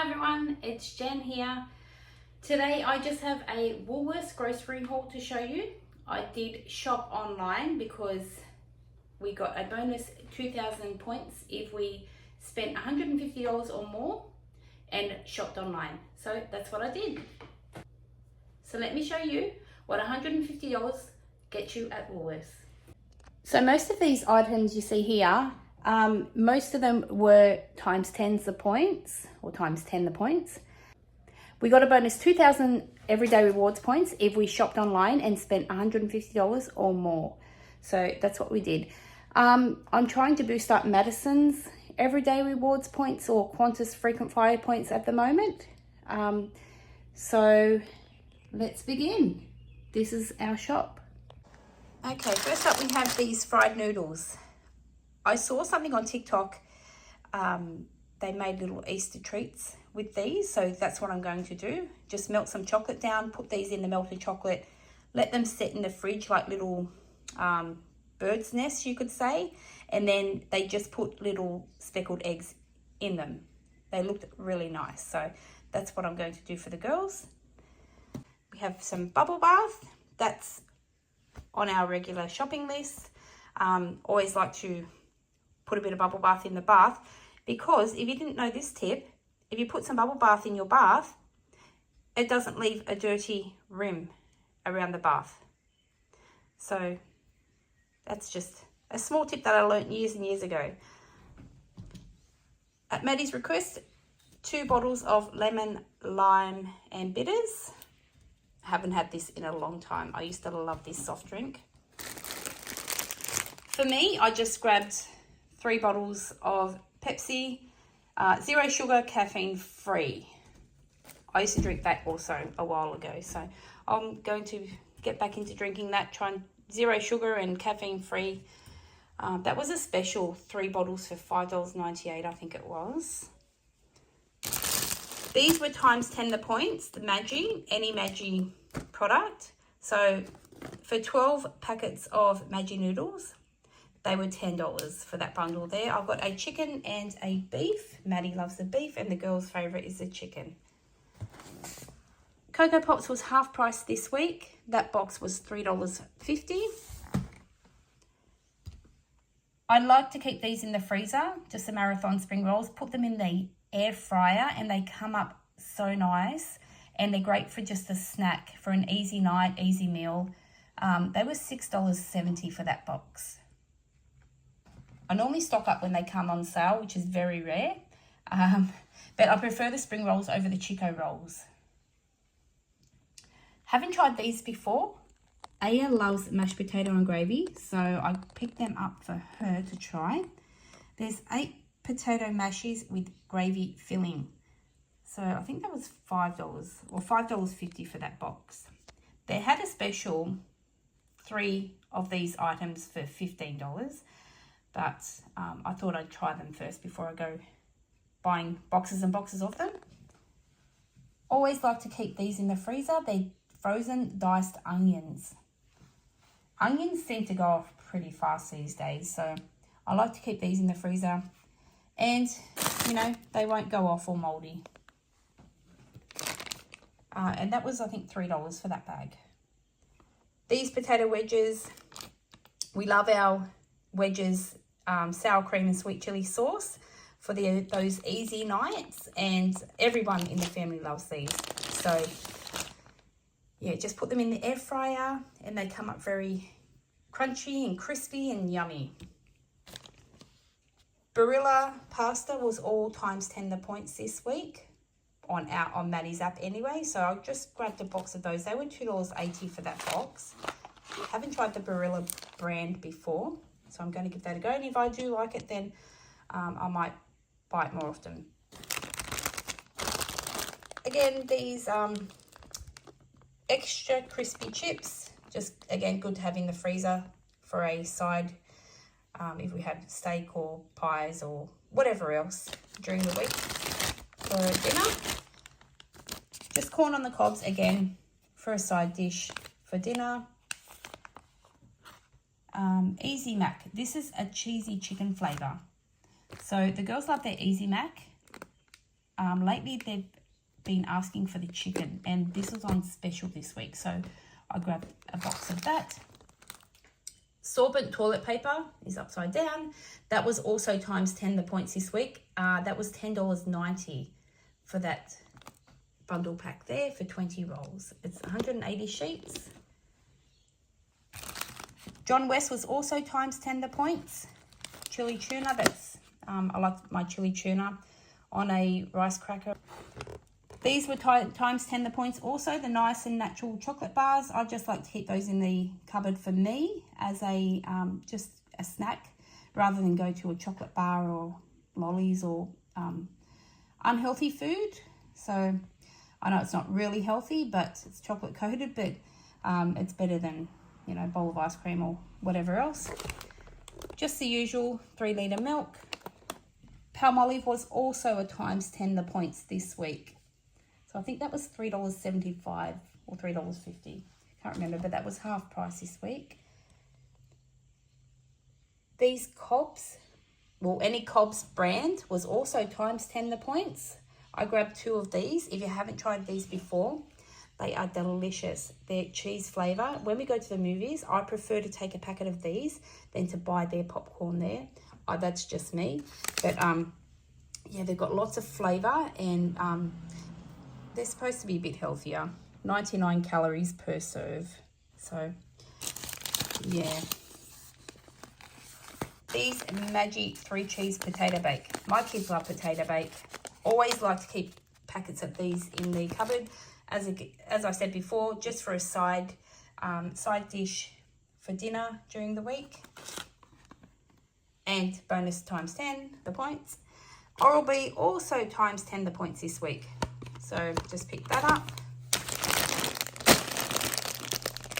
everyone, it's Jen here. Today I just have a Woolworths grocery haul to show you. I did shop online because we got a bonus 2,000 points if we spent $150 or more and shopped online. So that's what I did. So let me show you what $150 gets you at Woolworths. So most of these items you see here, most of them were times 10s the points, or times 10 the points. We got a bonus 2,000 everyday rewards points if we shopped online and spent $150 or more. So that's what we did. I'm trying to boost up Madison's everyday rewards points or Qantas frequent flyer points at the moment. So let's begin. This is our shop. Okay, first up we have these fried noodles. I saw something on TikTok. They made little Easter treats with these, so that's what I'm going to do. Just melt some chocolate down, put these in the melted chocolate, let them sit in the fridge like little bird's nests, you could say, and then they just put little speckled eggs in them. They looked really nice, so that's what I'm going to do for the girls. We have some bubble bath. That's on our regular shopping list. Always like to put a bit of bubble bath in the bath, because if you didn't know this tip, if you put some bubble bath in your bath, it doesn't leave a dirty rim around the bath. So that's just a small tip that I learned years and years ago. At Maddie's request, 2 bottles of lemon, lime and bitters. I haven't had this in a long time. I used to love this soft drink. For me, I just grabbed 3 bottles of Pepsi, 0 sugar, caffeine free. I used to drink that also a while ago, so I'm going to get back into drinking that, trying 0 sugar and caffeine free. That was a special, 3 bottles for $5.98, I think it was. These were times 10 the points, the Maggi, any Maggi product. So for 12 packets of Maggi noodles, they were $10 for that bundle there. I've got a chicken and a beef. Maddie loves the beef and the girl's favourite is the chicken. Cocoa Pops was half price this week. That box was $3.50. I like to keep these in the freezer, just the Marathon spring rolls. Put them in the air fryer and they come up so nice, and they're great for just a snack for an easy night, easy meal. They were $6.70 for that box. I normally stock up when they come on sale, which is very rare, but I prefer the spring rolls over the Chico rolls. Haven't tried these before. Aya loves mashed potato and gravy, so I picked them up for her to try. There's 8 potato mashies with gravy filling. So I think that was $5 or $5.50 for that box. They had a special 3 of these items for $15, but I thought I'd try them first before I go buying boxes and boxes of them. Always like to keep these in the freezer. They're frozen diced onions. Onions seem to go off pretty fast these days, so I like to keep these in the freezer, and you know, they won't go off or moldy. And that was, I think, $3 for that bag. These potato wedges, we love our wedges, sour cream and sweet chili sauce for those easy nights, and everyone in the family loves these. So yeah, just put them in the air fryer and they come up very crunchy and crispy and yummy. Barilla pasta was all times 10 the points this week on Maddie's app anyway, so I just grabbed a box of those. They were $2.80 for that box. Haven't tried the Barilla brand before, so I'm going to give that a go, and if I do like it, then I might buy it more often. Again, these extra crispy chips, just again good to have in the freezer for a side if we had steak or pies or whatever else during the week for dinner. Just corn on the cobs again for a side dish for dinner. Easy Mac. This is a cheesy chicken flavour. So the girls love their Easy Mac. lately they've been asking for the chicken, and this was on special this week, so I grabbed a box of that. Sorbent toilet paper is upside down. That was also times 10 the points this week. That was $10.90 for that bundle pack there for 20 rolls. It's 180 sheets. John West was also times 10 the points. Chili tuna, that's I like my chili tuna on a rice cracker. These were times 10 the points. Also, the nice and natural chocolate bars. I just like to keep those in the cupboard for me as a just a snack, rather than go to a chocolate bar or lollies or unhealthy food. So I know it's not really healthy, but it's chocolate coated, but it's better than, you know, a bowl of ice cream or whatever else. Just the usual 3 litre milk. Palmolive was also a times 10 the points this week. So I think that was $3.75 or $3.50. Can't remember, but that was half price this week. These Cobbs, well, any Cobbs brand was also times 10 the points. I grabbed 2 of these. If you haven't tried these before, they are delicious. They're cheese flavour. When we go to the movies, I prefer to take a packet of these than to buy their popcorn there. That's just me. But yeah, they've got lots of flavour, and they're supposed to be a bit healthier. 99 calories per serve. So, yeah. These Maggi 3 cheese potato bake. My kids love potato bake. Always like to keep packets of these in the cupboard. As I said before, just for a side dish for dinner during the week. And bonus times 10 the points. Oral-B also times 10 the points this week. So just pick that up.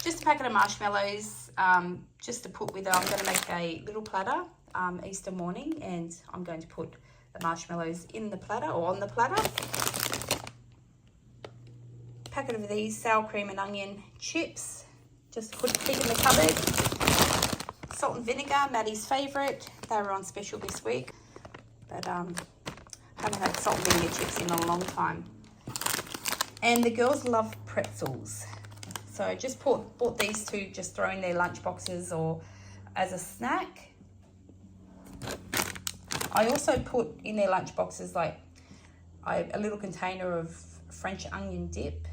Just a packet of marshmallows, just to put with it. I'm going to make a little platter Easter morning, and I'm going to put the marshmallows in the platter or on the platter. Packet of these sour cream and onion chips, just to stick in the cupboard. Salt and vinegar, Maddie's favourite. They were on special this week, but haven't had salt and vinegar chips in a long time. And the girls love pretzels, so just bought these 2, just throw in their lunch boxes or as a snack. I also put in their lunch boxes like a little container of French onion dip,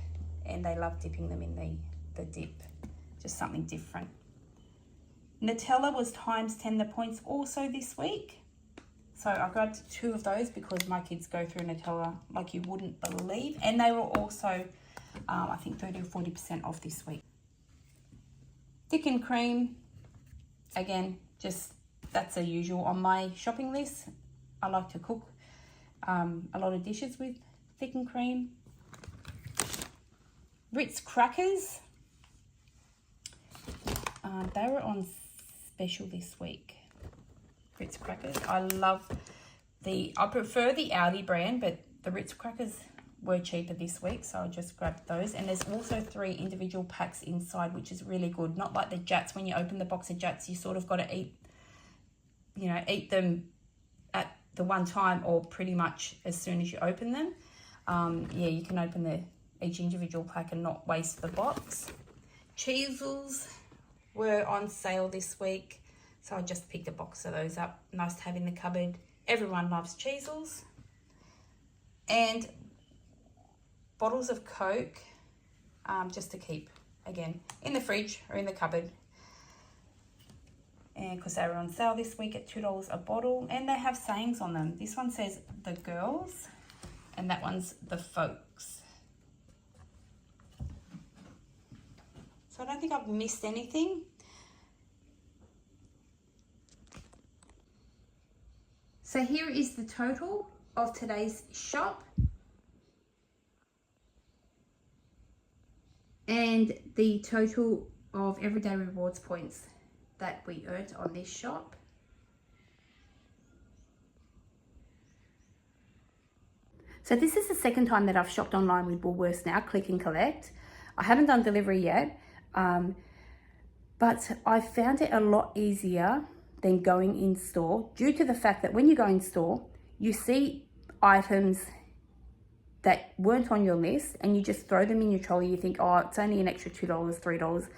and they love dipping them in the dip. Just something different. Nutella was times 10 the points also this week. So I grabbed 2 of those because my kids go through Nutella like you wouldn't believe. And they were also, I think, 30 or 40% off this week. Thickened cream, again, just that's a usual on my shopping list. I like to cook a lot of dishes with thickened cream. Ritz crackers, they were on special this week. Ritz crackers, I prefer the Aldi brand, but the Ritz crackers were cheaper this week, so I just grabbed those. And there's also 3 individual packs inside, which is really good. Not like the Jats. When you open the box of Jats, you sort of got to eat them at the one time, or pretty much as soon as you open them. Yeah, you can open each individual pack and not waste the box. Cheezels were on sale this week, so I just picked a box of those up. Nice to have in the cupboard. Everyone loves Cheezels. And bottles of Coke, just to keep, again, in the fridge or in the cupboard. And because they were on sale this week at $2 a bottle, and they have sayings on them. This one says the girls, and that one's the folks. So I don't think I've missed anything. So here is the total of today's shop. And the total of everyday rewards points that we earned on this shop. So this is the second time that I've shopped online with Woolworths now, click and collect. I haven't done delivery yet, but I found it a lot easier than going in store, due to the fact that when you go in store, you see items that weren't on your list and you just throw them in your trolley. You think, oh, it's only an extra $2, $3.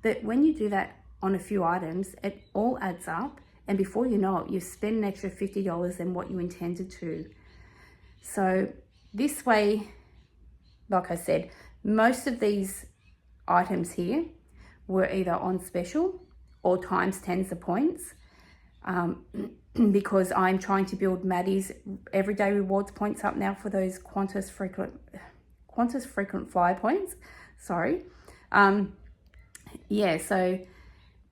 But when you do that on a few items, it all adds up. And before you know it, you've spent an extra $50 than what you intended to. So this way, like I said, most of these items here were either on special or times 10s the points, because I'm trying to build Maddie's everyday rewards points up now for those Qantas frequent flyer points. Sorry. Yeah, so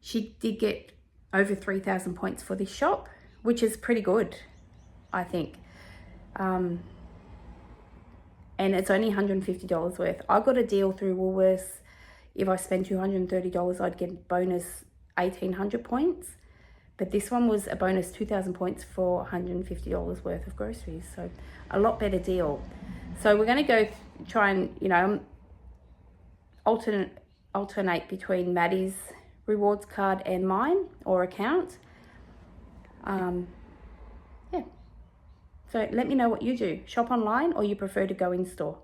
she did get over 3,000 points for this shop, which is pretty good, I think. And it's only $150 worth. I got a deal through Woolworths. If I spend $230, I'd get bonus 1,800 points. But this one was a bonus 2,000 points for $150 worth of groceries. So a lot better deal. So we're going to go try and, you know, alternate between Maddie's rewards card and mine or account. Yeah. So let me know what you do. Shop online or you prefer to go in store.